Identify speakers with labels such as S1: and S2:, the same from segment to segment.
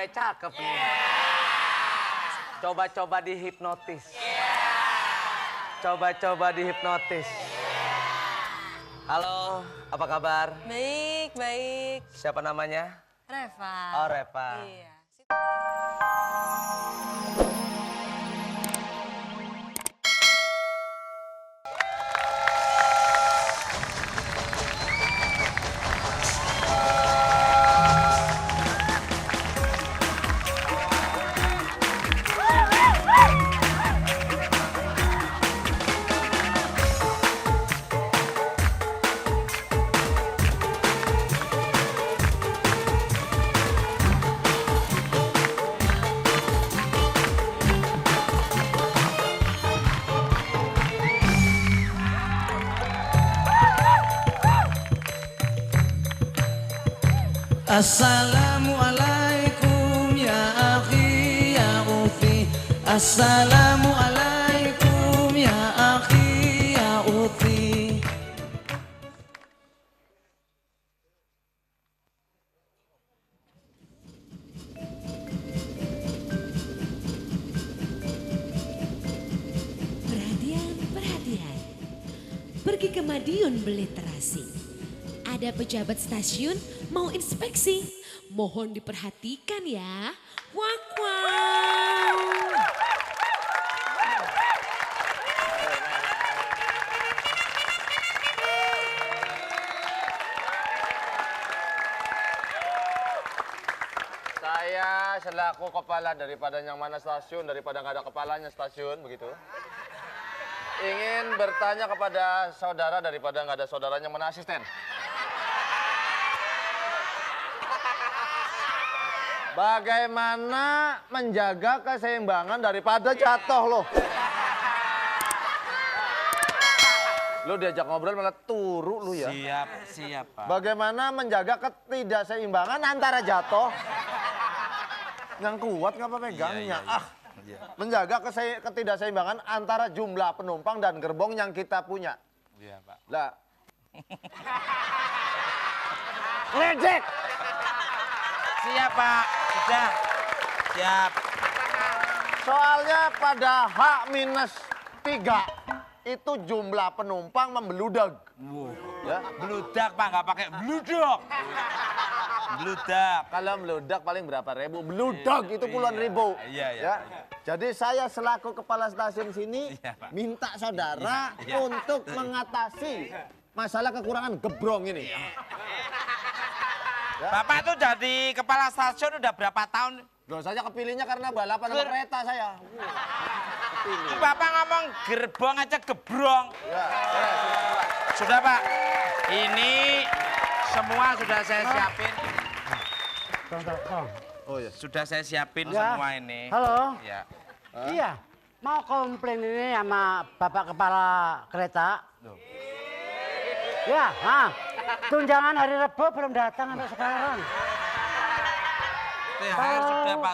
S1: cewek cakep nih. Coba-coba dihipnotis. Coba-coba dihipnotis. Halo, apa kabar?
S2: Baik, baik.
S1: Siapa namanya?
S2: Reva.
S1: Oh, Reva.
S2: Iya.
S3: Assalamualaikum ya akhi ya ufi. Assalamualaikum ya akhi ya ufi.
S4: Perhatian, perhatian. Pergi ke Madiun beli terasi. Ada pejabat stasiun mau inspeksi. Mohon diperhatikan ya. Wak wow.
S1: Saya selaku kepala daripada yang mana stasiun, daripada nggak ada kepalanya stasiun, begitu. Ingin bertanya kepada saudara daripada nggak ada saudaranya mana asisten. Bagaimana menjaga keseimbangan daripada jatuh loh? Lu diajak ngobrol malah turu lu ya.
S3: Siap, siap Pak.
S1: Bagaimana menjaga ketidakseimbangan antara jatuh? Yang kuat ngapa pegangnya? Menjaga ketidakseimbangan antara jumlah penumpang dan gerbong yang kita punya.
S3: Iya Pak.
S1: Lah. Ngejek.
S3: Siap Pak, sudah. Siap.
S1: Soalnya pada H-3 itu jumlah penumpang membeludak.
S3: Ya, beludak Pak, nggak pakai beludok. Beludak.
S1: Kalau meludak paling berapa ribu? Beludak itu puluhan ribu.
S3: Iya.
S1: Ya. Jadi saya selaku kepala stasiun sini
S3: Iya, Pak.
S1: minta saudara
S3: Iya.
S1: untuk mengatasi masalah kekurangan gebrong ini.
S3: Bapak tuh jadi kepala stasiun udah berapa tahun?
S1: Loh, saya kepilihnya karena balapan sama kereta saya.
S3: Itu Bapak ngomong gerbong aja gebrong.
S1: Ya,
S3: Sudah Pak, ini semua sudah saya siapin.
S1: Oh ya.
S3: Sudah saya siapin
S5: Ya.
S3: semua ini.
S5: Halo.
S3: Ya.
S5: Iya, mau komplain ini sama Bapak Kepala Kereta. Ya, tunjangan hari Rebo belum datang sampai sekarang.
S3: THR sudah Pak,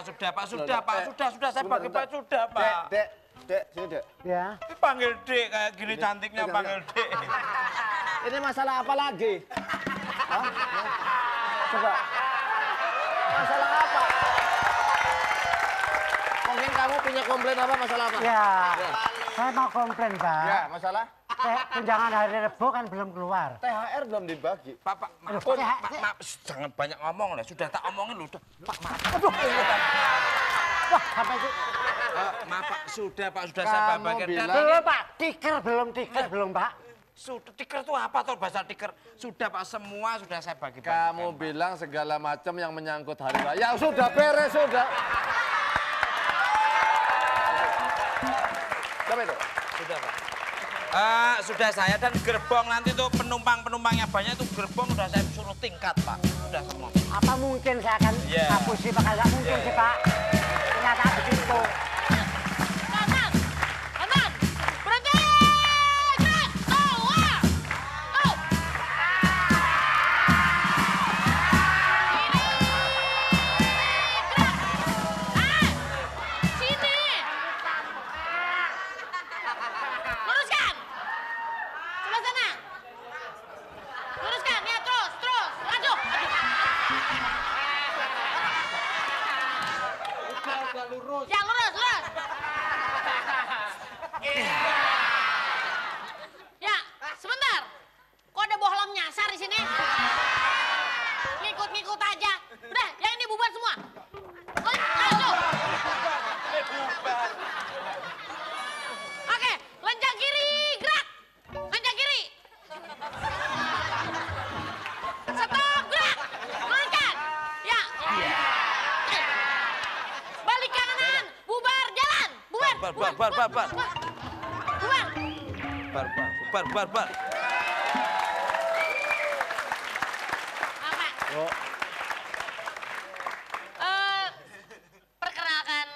S3: sudah saya bagi Pak, sudah Pak.
S1: Dek, sini Dek.
S5: Ya,
S3: Panggil Dek kayak gini cantiknya panggil Dek.
S1: Ini masalah apa lagi? Hah? Coba. Masalah apa? Mungkin kamu punya komplain apa, masalah apa?
S5: ya, saya mau komplain Pak.
S1: Ya, masalah?
S5: Tunjangan hari Rebo kan belum keluar.
S1: THR belum dibagi.
S3: Pak,
S5: Aduh,
S3: maaf, jangan banyak ngomong lah. Sudah tak omongin lu. Pak, maaf.
S5: Aduh, wah sampai itu.
S3: Maaf Pak, sudah saya
S1: Kamu
S3: bagikan.
S1: bilang-
S5: Belum Pak, tiker belum Pak.
S3: Sudah, tiker itu apa tuh bahasa tiker? Sudah Pak, semua sudah saya bagi-bagikan.
S1: Kamu bilang segala macam yang menyangkut hari raya. Sudah beres, sudah. Siapa itu?
S3: Sudah Pak. Sudah saya dan gerbong nanti tuh penumpang-penumpangnya banyak tuh gerbong udah saya suruh tingkat Pak. Sudah semua.
S5: Apa mungkin saya akan
S3: Ya.
S5: hapus sih Pak? Nggak mungkin sih Pak. Kenyataan begitu.
S2: Kanan, kanan, berhenti! Gerak! Oh, wah! Oh! Sini! Luruskan! Sebelah sana! Luruskan, ya terus, terus! Aduh!
S3: Bubar. Bubar.
S2: Apa? Perkenalkan,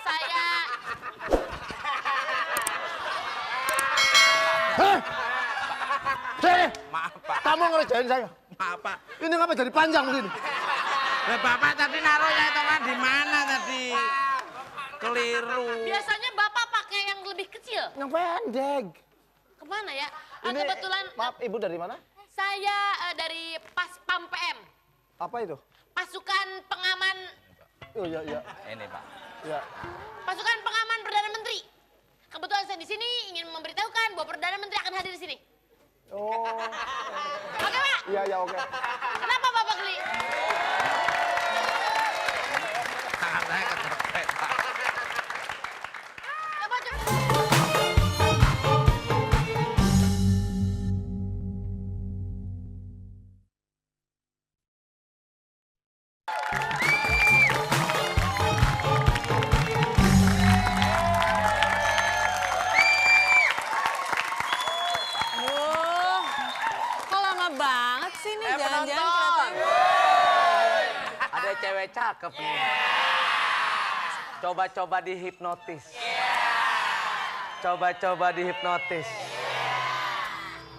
S2: saya
S3: Maaf, Pak.
S1: Kamu ngerjain saya.
S3: Maaf, Pak.
S1: Ini ngapa jadi panjang begini?
S3: Lah, Bapak tadi naruhnya itu kan di mana tadi? Keliru.
S2: biasanya Bapak pakai yang lebih kecil.
S1: Yang pendek.
S2: Kemana ya?
S1: Ini,
S2: Kebetulan
S1: maaf, Ibu dari mana?
S2: saya dari Paspam PM,
S1: Apa itu?
S2: pasukan pengaman
S1: Oh iya.
S3: Ini, Pak.
S1: Iya.
S2: pasukan pengaman Perdana Menteri. Kebetulan saya di sini ingin memberitahukan bahwa Perdana Menteri akan hadir di sini.
S1: Oh.
S2: Oke, Pak?
S1: Iya, oke.
S2: Kenapa Bapak geli?
S3: Tangan saya kecepet, Pak.
S2: Coba.
S6: Aduh, kok lama banget sih nih jalan-jalan keretanya?
S7: Ada cewek cakep nih. Coba-coba dihipnotis. Coba-coba dihipnotis.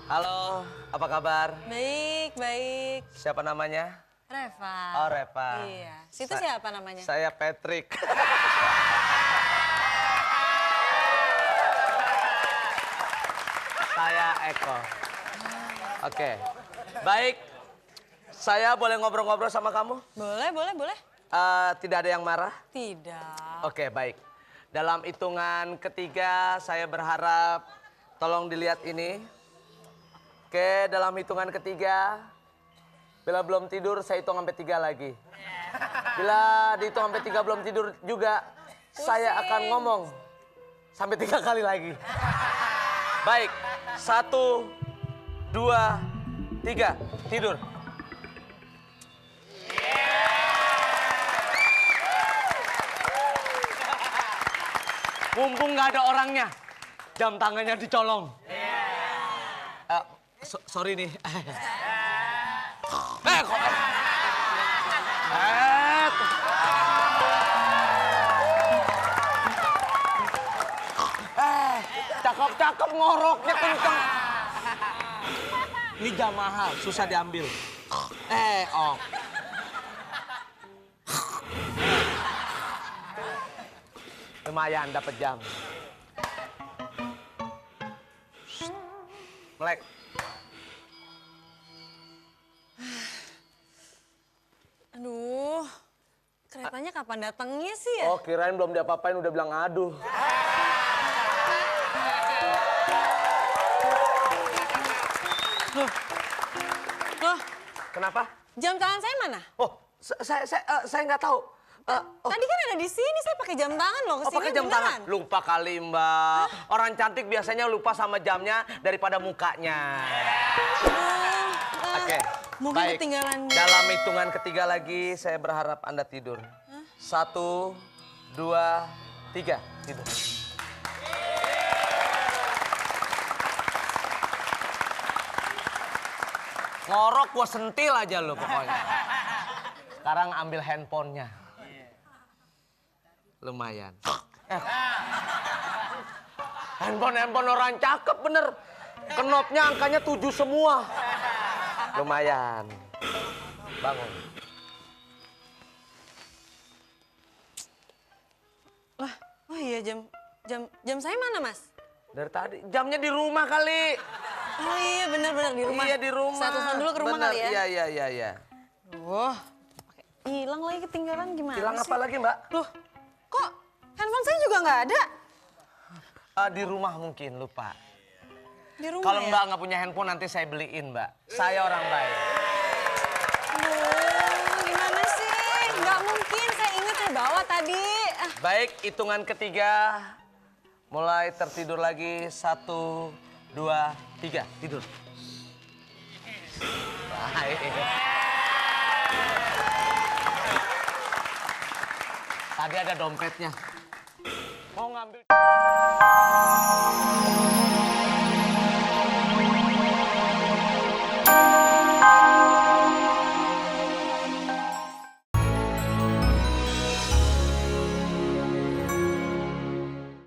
S7: Halo, apa kabar?
S6: Baik.
S7: Siapa namanya?
S6: Reva.
S7: Oh, Reva.
S6: Iya. Situ siapa namanya?
S7: Saya Patrick. Saya Eko. Oke. Baik. Saya boleh ngobrol-ngobrol sama kamu?
S6: Boleh.
S7: Tidak ada yang marah?
S6: Tidak.
S7: Oke, baik. Dalam hitungan ketiga, saya berharap tolong dilihat ini. Oke, dalam hitungan ketiga, bila belum tidur, saya hitung sampai 3 lagi. Bila dihitung sampai 3 belum tidur juga, saya akan ngomong sampai 3 kali lagi. Baik, 1, 2, 3, tidur. Mumpung nggak ada orangnya, jam tangannya dicolong. Sorry nih. Kok? Cakep ngoroknya kenceng. Ini jam mahal, susah diambil. Lumayan dapat jam. Melek.
S6: Aduh, keretanya kapan datangnya sih ya?
S7: Oh, kirain belum diapa-apain udah bilang aduh.
S6: Loh,
S7: Kenapa?
S6: jam tangan saya mana?
S7: Oh, saya nggak tahu.
S6: Tadi kan ada di sini, saya pakai jam tangan loh.
S7: Oh, pakai jam tangan? Lupa kali, Mbak. Orang cantik biasanya lupa sama jamnya daripada mukanya. Oke,
S6: mungkin
S7: baik.
S6: ketinggalan.
S7: Dalam hitungan ketiga lagi, saya berharap Anda tidur. 1, 2, 3, tidur. Ngorok gua sentil aja lo pokoknya. Sekarang ambil handphonenya. Lumayan. Handphone orang cakep bener. Knopnya angkanya 7 semua. Lumayan. Bangun.
S6: Wah, oh iya jam saya mana, Mas?
S7: Dari tadi jamnya di rumah kali.
S6: Oh iya benar di rumah.
S7: Iya di rumah.
S6: Saya telepon dulu ke rumah
S7: Bener,
S6: kali ya.
S7: Iya.
S6: Wah, hilang lagi ketinggalan gimana
S7: Hilang
S6: sih?
S7: apa lagi, Mbak?
S6: Loh, kok handphone saya juga nggak ada?
S7: Di rumah mungkin lupa.
S6: Di rumah
S7: Kalau
S6: ya?
S7: Mbak nggak punya handphone nanti saya beliin, Mbak. Saya orang baik.
S6: Aduh, gimana sih? Nggak mungkin, saya ingat saya bawa tadi.
S7: Baik, hitungan ketiga. Mulai tertidur lagi. 1, 2, 3, tidur. Baik. Tadi ada dompetnya. mau ngambil.